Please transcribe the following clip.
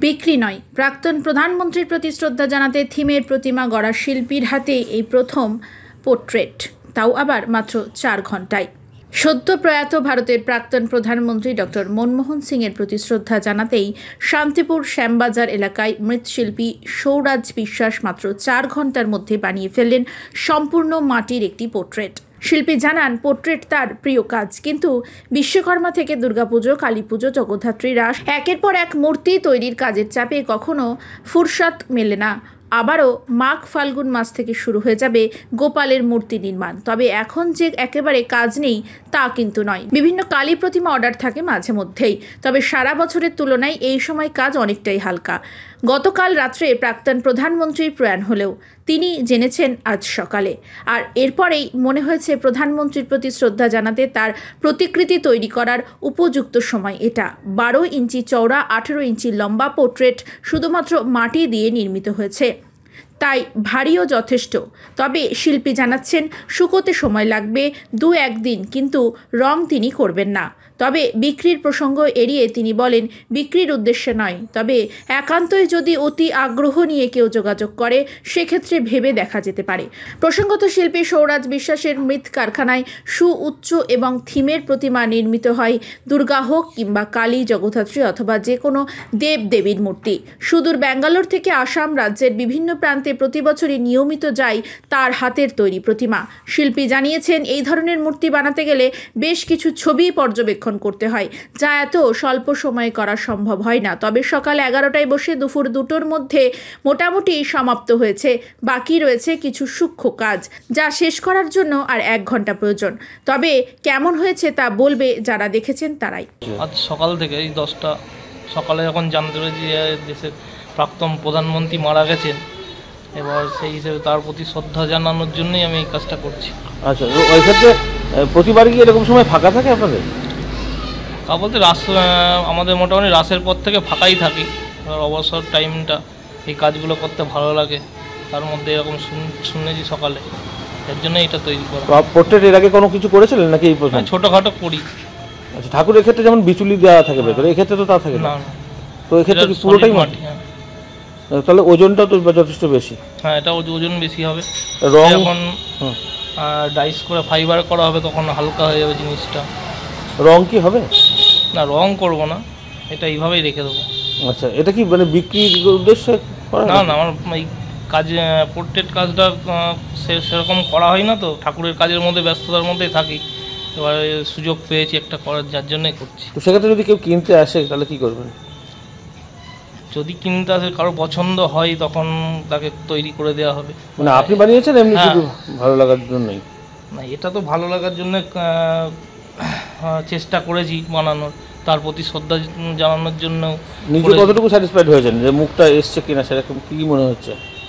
বিক্রি নয়, প্রাক্তন প্রধানমন্ত্রীর প্রতি শ্রদ্ধা জানাতে থিমের প্রতিমা গড়া শিল্পীর হাতে এই প্রথম পোর্ট্রেট, তাও আবার মাত্র 4 ঘন্টায়। সদ্য প্রয়াত ভারতের প্রাক্তন প্রধানমন্ত্রী ডক্টর মনমোহন সিংয়ের প্রতি শ্রদ্ধা জানাতেই শান্তিপুর শ্যামবাজার এলাকায় মৃৎশিল্পী সৌরাজ বিশ্বাস মাত্র 4 ঘন্টার মধ্যে বানিয়ে ফেললেন সম্পূর্ণ মাটির একটি পোর্ট্রেট। শিল্পী জানান, পোর্ট্রেট তার প্রিয় কাজ, কিন্তু বিশ্বকর্মা থেকে দুর্গাপুজো, কালী পুজো, জগদ্ধাত্রী, রাস, একের পর এক মূর্তি তৈরির কাজের চাপে কখনো ফুরসত মেলে না। আবারও মাঘ ফাল্গুন মাস থেকে শুরু হয়ে যাবে গোপালের মূর্তি নির্মাণ। তবে এখন যে একেবারে কাজ নেই তা কিন্তু নয়, বিভিন্ন কালী প্রতিমা অর্ডার থাকে মাঝে মধ্যেই। তবে সারা বছরের তুলনায় এই সময় কাজ অনেকটাই হালকা। গতকাল রাত্রে প্রাক্তন প্রধানমন্ত্রীর প্রয়াণ হলেও তিনি জেনেছেন আজ সকালে, আর এরপরেই মনে হয়েছে প্রধানমন্ত্রীর প্রতি শ্রদ্ধা জানাতে তার প্রতিকৃতি তৈরি করার উপযুক্ত সময় এটা। 12 ইঞ্চি চওড়া, 18 ইঞ্চি লম্বা পোর্ট্রেট শুধুমাত্র মাটি দিয়ে নির্মিত হয়েছে, তাই ভারীও যথেষ্ট। তবে শিল্পী জানাচ্ছেন শুকোতে সময় লাগবে 2-1 দিন, কিন্তু রং তিনি করবেন না। তবে বিক্রির প্রসঙ্গ এড়িয়ে তিনি বলেন, বিক্রির উদ্দেশ্যে নয়, তবে একান্তই যদি অতি আগ্রহ নিয়ে কেউ যোগাযোগ করে সেক্ষেত্রে ভেবে দেখা যেতে পারে। প্রসঙ্গত, শিল্পী সৌরাজ বিশ্বাসের মৃৎ কারখানায় সুউচ্চ এবং থিমের প্রতিমা নির্মিত হয় দুর্গা হোক কিংবা কালী, জগদ্ধাত্রী অথবা যে কোনো দেবদেবীর মূর্তি। সুদূর ব্যাঙ্গালোর থেকে আসাম রাজ্যের বিভিন্ন প্রান্তে প্রতি বছরই নিয়মিত যায় তার হাতের তৈরি প্রতিমা। শিল্পী জানিয়েছেন, এই ধরনের মূর্তি বানাতে গেলে বেশ কিছু ছবি পর্যবেক্ষণ করতে হয়, যা এত স্বল্প সময়ে করা সম্ভব হয় না। তবে সকাল 11টায় বসে দুপুর 2টোর মধ্যে মোটামুটি সমাপ্ত হয়েছে। বাকি রয়েছে কিছু সূক্ষ্ম কাজ, যা শেষ করার জন্য আর 1 ঘন্টা প্রয়োজন। তবে কেমন হয়েছে তা বলবে যারা দেখেছেন তারাই। আজ সকাল থেকে এই 10টা সকালে যখন জানতে পেরেছি যে দেশের প্রাক্তন প্রধানমন্ত্রী মারা গেছেন, এবার সেই হিসেবে তার প্রতি শ্রদ্ধা জানানোর জন্যই আমি এই কাজটা করছি। আচ্ছা, ওই ক্ষেত্রে প্রতিবার কি এরকম সময় ফাঁকা থাকে আপনাদের? বলতে রাস আমাদের মোটামুটি রাসের পর থেকে ফাঁকাই থাকি। অবসর টাইমটা এই কাজগুলো করতে ভালো লাগে, তার মধ্যে এরকম শুনেছি সকালে, এর জন্য এটা তৈরি করা। পোর্ট্রেট এর আগে কোনো কিছু করেছিলেন নাকি? এই ছোটোখাটো করি। আচ্ছা, ঠাকুরের ক্ষেত্রে যেমন বিচুলি দেওয়া থাকে ভেতরে, এই ক্ষেত্রে তো তা থাকে না। তো এই ক্ষেত্রে কি পুরোটাই মাটি? তাহলে ওজনটা তো যথেষ্ট বেশি। হ্যাঁ, এটা ওজন বেশি হবে। রং যখন ডাইস করে ফাইবার করা হবে তখন হালকা হয়ে যাবে জিনিসটা। রং কি হবে? না, রং করব না, এটা এইভাবেই রেখে দেবো। আচ্ছা, এটা কি মানে বিক্রির উদ্দেশ্যে করা? না, আমার এই কাজে পোর্ট্রেট কাজটা সেরকম করা হয় না, তো ঠাকুরের কাজের মধ্যে ব্যস্ততার মধ্যেই থাকি। এবার সুযোগ পেয়েছি একটা করার, যার জন্যই করছি। তো সেক্ষেত্রে যদি কেউ কিনতে আসে তাহলে কি করবেন? যদি কিনতে আসে, কারো পছন্দ হয়, তখন তাকে তৈরি করে দেওয়া হবে। মানে আপনি বানিয়েছেন এমনি শুধু ভালো লাগার জন্যই? না, এটা তো ভালো লাগার জন্য চেষ্টা করেছি বানানোর, তার প্রতি শ্রদ্ধা জানানোর জন্য। নিজে কতটুকু স্যাটিসফাইড হয়েছেন যে মুখটা এসছে কিনা, সেরকম কি মনে হচ্ছে?